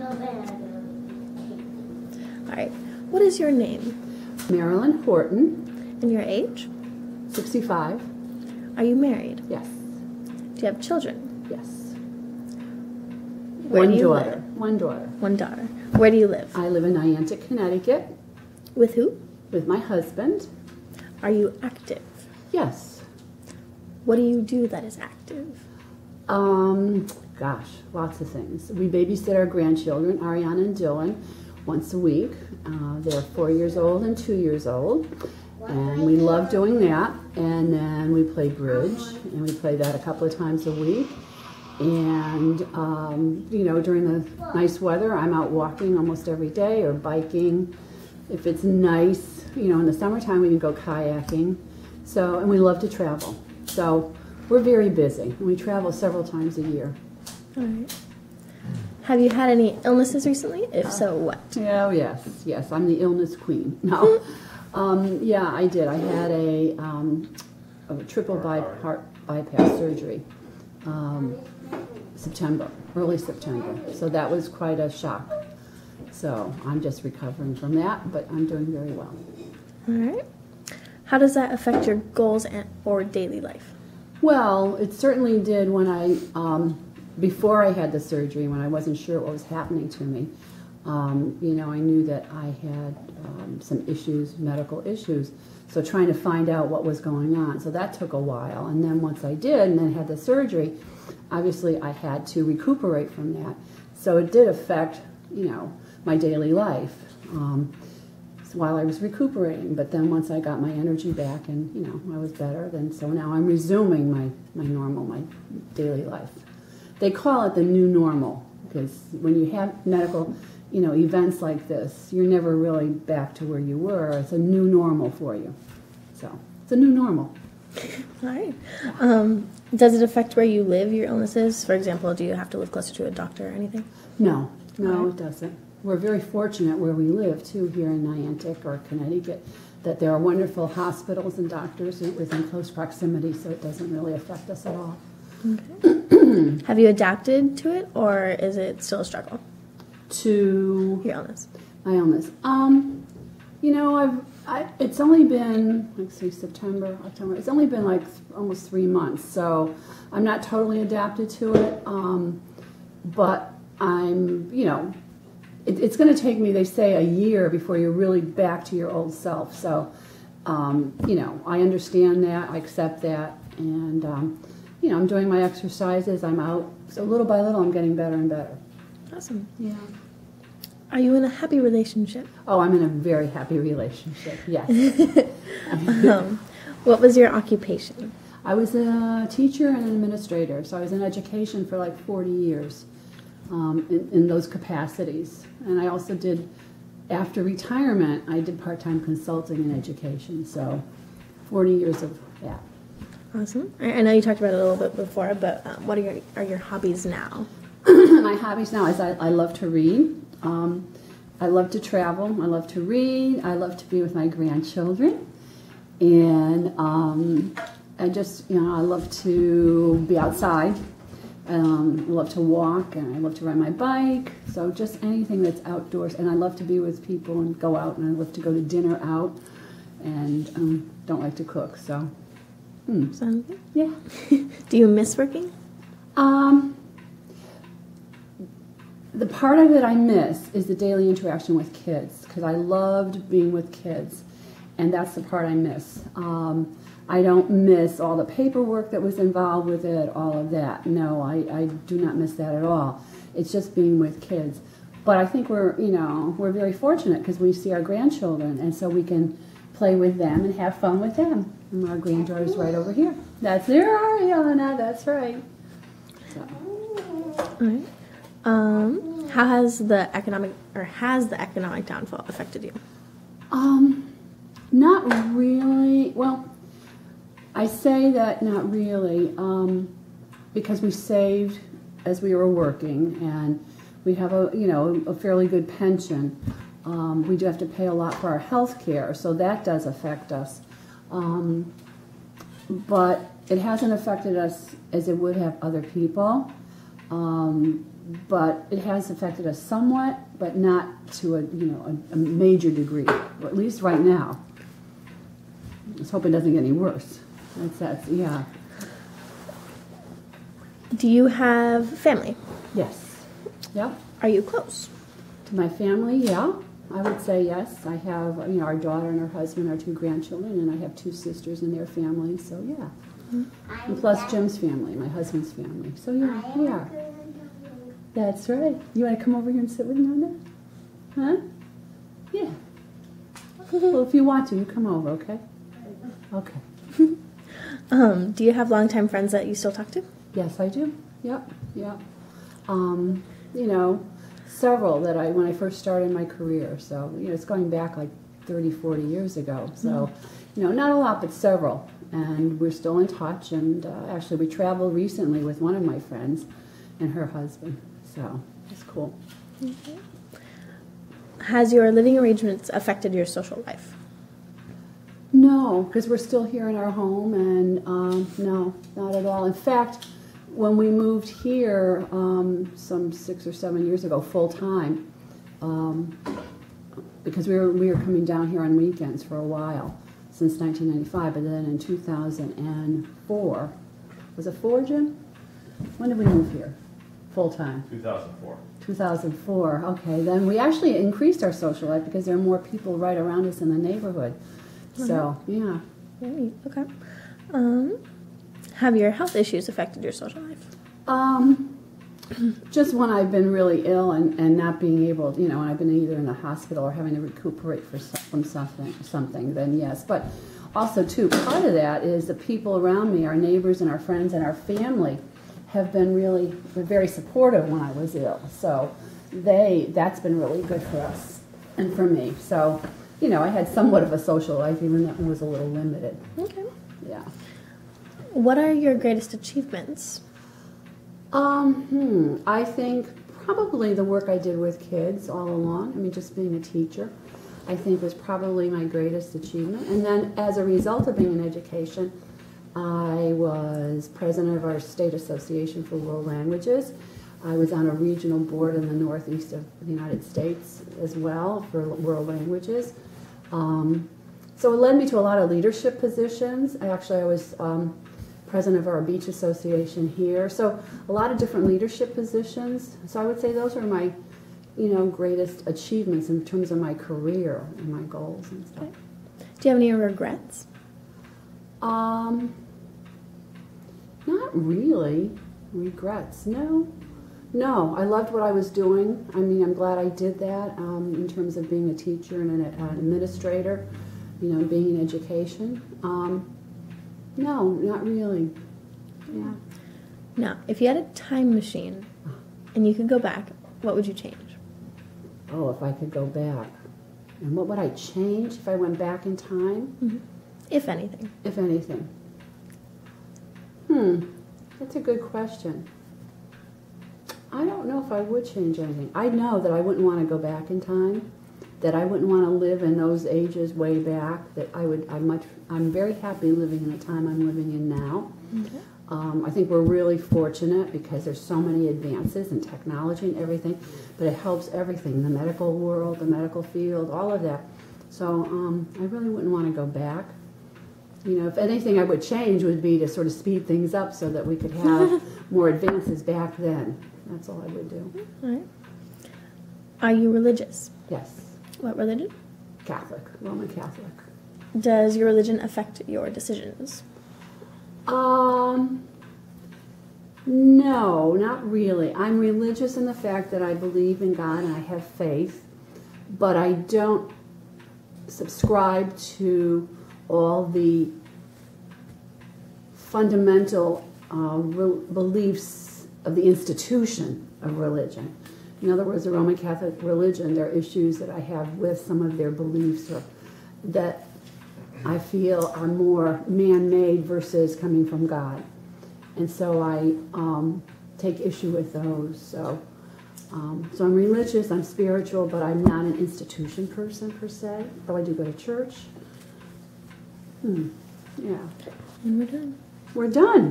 All right. What is your name? Marilyn Horton. And your age? 65. Are you married? Yes. Do you have children? Yes. Where One do you daughter. live? One daughter. One daughter. Where do you live? I live in Niantic, Connecticut. With who? With my husband. Are you active? Yes. What do you do that is active? Gosh, lots of things. We babysit our grandchildren, Ariana and Dylan, once a week. They're 4 years old and 2 years old. And we love doing that. And then we play bridge, and we play that a couple of times a week. And, you know, during the nice weather, I'm out walking almost every day or biking. If it's nice, you know, in the summertime, we can go kayaking. So, and we love to travel. So we're very busy. We travel several times a year. All right. Have you had any illnesses recently? If so, what? Oh, yes. Yes, I'm the illness queen. No. Yeah, I did. I had a triple heart bypass surgery. Early September. So that was quite a shock. So I'm just recovering from that, but I'm doing very well. All right. How does that affect your goals or daily life? Well, it certainly did when before I had the surgery, when I wasn't sure what was happening to me. You know, I knew that I had some issues, medical issues. So trying to find out what was going on. So that took a while. And then once I did, and then had the surgery, obviously I had to recuperate from that. So it did affect, you know, my daily life while I was recuperating. But then once I got my energy back and, you know, I was better, then so now I'm resuming my normal, my daily life. They call it the new normal because when you have medical, you know, events like this, you're never really back to where you were. It's a new normal for you. So it's a new normal. All right. Does it affect where you live, your illnesses? For example, do you have to live closer to a doctor or anything? No, it doesn't. We're very fortunate where we live, too, here in Niantic or Connecticut, that there are wonderful hospitals and doctors within close proximity, so it doesn't really affect us at all. Okay. Have you adapted to it, or is it still a struggle? To your illness? My illness. You know, it's only been, let's see, September, October. It's only been like almost 3 months, so I'm not totally adapted to it. But I'm, you know, it's going to take me, they say, a year before you're really back to your old self. So, you know, I understand that, I accept that, and you know, I'm doing my exercises. I'm out, so little by little, I'm getting better and better. Awesome. Yeah. Are you in a happy relationship? Oh, I'm in a very happy relationship, yes. What was your occupation? I was a teacher and an administrator, so I was in education for like 40 years in those capacities. And I also did, after retirement, I did part-time consulting in education, so 40 years of that. Awesome. I know you talked about it a little bit before, but what are your hobbies now? My hobbies now is I love to read. I love to travel. I love to read. I love to be with my grandchildren. And I just, you know, I love to be outside. I love to walk, and I love to ride my bike. So just anything that's outdoors. And I love to be with people and go out, and I love to go to dinner out, and don't like to cook. So, Sounds good. Yeah. Do you miss working? The part of it I miss is the daily interaction with kids, because I loved being with kids, and that's the part I miss. I don't miss all the paperwork that was involved with it, all of that. No, I do not miss that at all. It's just being with kids. But I think we're very fortunate because we see our grandchildren, and so we can play with them and have fun with them. And our granddaughter's right over here. That's there, Ariana. That's right. So. All right. How has the economic downfall affected you? Not really. Well, I say that not really, because we saved as we were working, and we have a fairly good pension. We do have to pay a lot for our health care, so that does affect us. But it hasn't affected us as it would have other people. but it has affected us somewhat, but not to a major degree, or at least right now. Let's hope it doesn't get any worse. Yeah. Do you have family? Yes. Yep. Are you close? To my family, yeah. I would say yes. I have, our daughter and her husband, our 2 grandchildren, and I have 2 sisters and their families, so yeah. And plus Jim's family, my husband's family. So yeah. That's right. You want to come over here and sit with Nana? Huh? Yeah. Well, if you want to, you come over, okay? Okay. Do you have longtime friends that you still talk to? Yes, I do. Yep. Several that when I first started my career. So, it's going back like 30, 40 years ago. So, not a lot, but several. And we're still in touch. And actually, we traveled recently with one of my friends and her husband. So, it's cool. Okay. Has your living arrangements affected your social life? No, because we're still here in our home, and no, not at all. In fact, when we moved here some 6 or 7 years ago, full time, because we were coming down here on weekends for a while, since 1995, but then in 2004, was it 4, Jim? When did we move here? Full time? 2004. 2004, okay. Then we actually increased our social life because there are more people right around us in the neighborhood. So, yeah. Okay. Have your health issues affected your social life? Just when I've been really ill and not being able, when I've been either in the hospital or having to recuperate from something, then yes. But also, too, part of that is the people around me, our neighbors and our friends and our family, have been very supportive when I was ill. So that's been really good for us and for me. So, I had somewhat of a social life, even though it was a little limited. Okay. Yeah. What are your greatest achievements? I think probably the work I did with kids all along. Just being a teacher, I think was probably my greatest achievement. And then as a result of being in education, I was president of our state association for world languages. I was on a regional board in the northeast of the United States as well for world languages. So it led me to a lot of leadership positions. I was president of our beach association here. So a lot of different leadership positions. So I would say those are my, greatest achievements in terms of my career and my goals and stuff. Okay. Do you have any regrets? Not really. Regrets, no. No, I loved what I was doing. I'm glad I did that in terms of being a teacher and an administrator, being in education. No, not really. Yeah. Now, if you had a time machine and you could go back, what would you change? Oh, if I could go back. And what would I change if I went back in time? Mm-hmm. If anything. If anything. That's a good question. I don't know if I would change anything. I know that I wouldn't want to go back in time, that I wouldn't want to live in those ages way back, that I'm very happy living in the time I'm living in now. Okay. I think we're really fortunate because there's so many advances in technology and everything, but it helps everything, the medical world, the medical field, all of that. So I really wouldn't want to go back. If anything I would change would be to sort of speed things up so that we could have more advances back then. That's all I would do. All right. Are you religious? Yes. What religion? Catholic, Roman Catholic. Does your religion affect your decisions? No, not really. I'm religious in the fact that I believe in God and I have faith, but I don't subscribe to all the fundamental beliefs of the institution of religion. In other words, the Roman Catholic religion, there are issues that I have with some of their beliefs or that I feel are more man-made versus coming from God. And so I take issue with those. So I'm religious, I'm spiritual, but I'm not an institution person per se, though I do go to church. Yeah. And we're done. We're done.